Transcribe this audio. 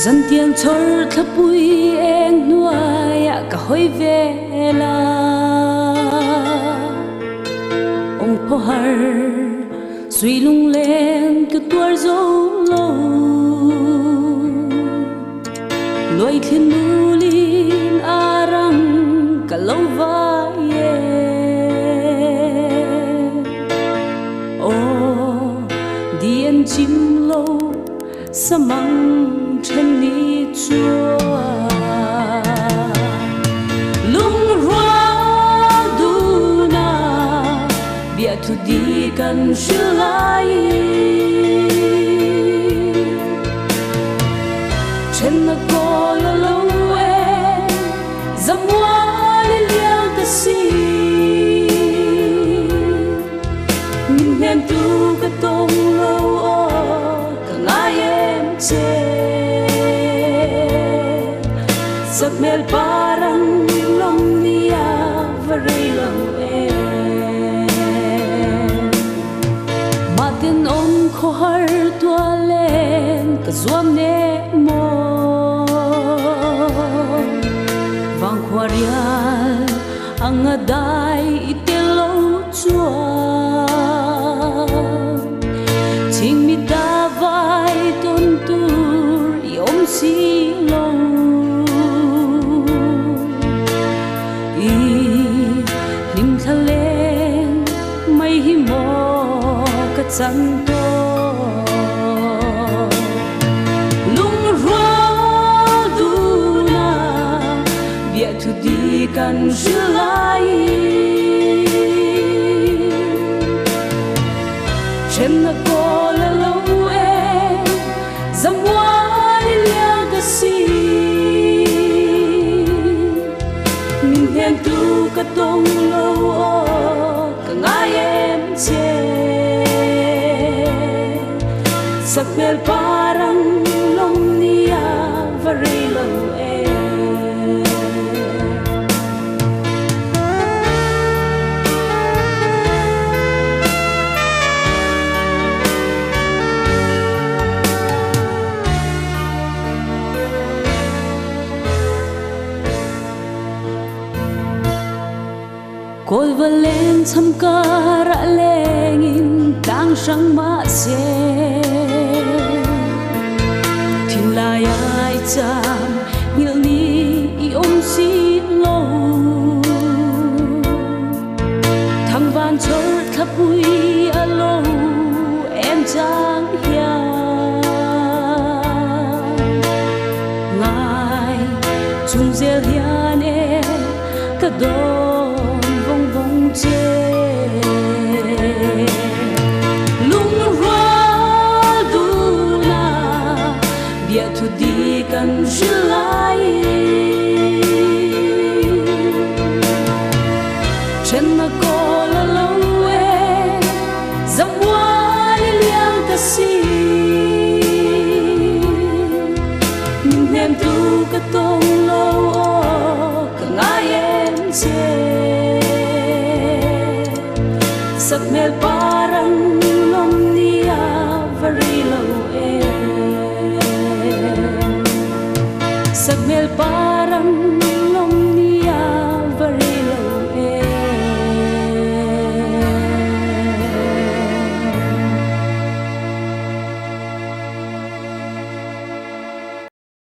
dân tiếng chor thắp bụi em nuôi cả hoi về la ông po har suy lung lên cứ tuar dấu lâu lối thiên nu linh arang cả lâu vai ô điên chim lâu sa măng trên đi chua lung hoa du na bia thu đi cần sửa lại trên là cô là lâu em dầm hoa lên liang ta si nhìn em tu cái tông lâu cả ngày em chê sắc mel parang lom niya varay lang em matin on ko har tualen kazuam ne mo vang khwarial ang aday itelo chua ching mi davai ton tur yom si long chẳng to lung hoa du na bia thu đi cần giữ lại trên là cô là lâu em dầm hoa đi liang ta si mình hẹn tu cả tông lâu cả ngày em chê sắc mel parang lom niya varay lang em côi va lên chăm ca ra lengin tang sang ma se lai ai cham hiểu ni ôm si lâu thằng van chor khắp bụi a lâu em chẳng hiểu ngài chung gieo hiền em cả đôi vong vong chê bia thu đi cần giữ lại trên mà cô là lâu em dầm hoa đi liang ta si mình em tu cái tông lâu cả ngày em chê sắc mel parang lom niya varay lâu em sắc mel parang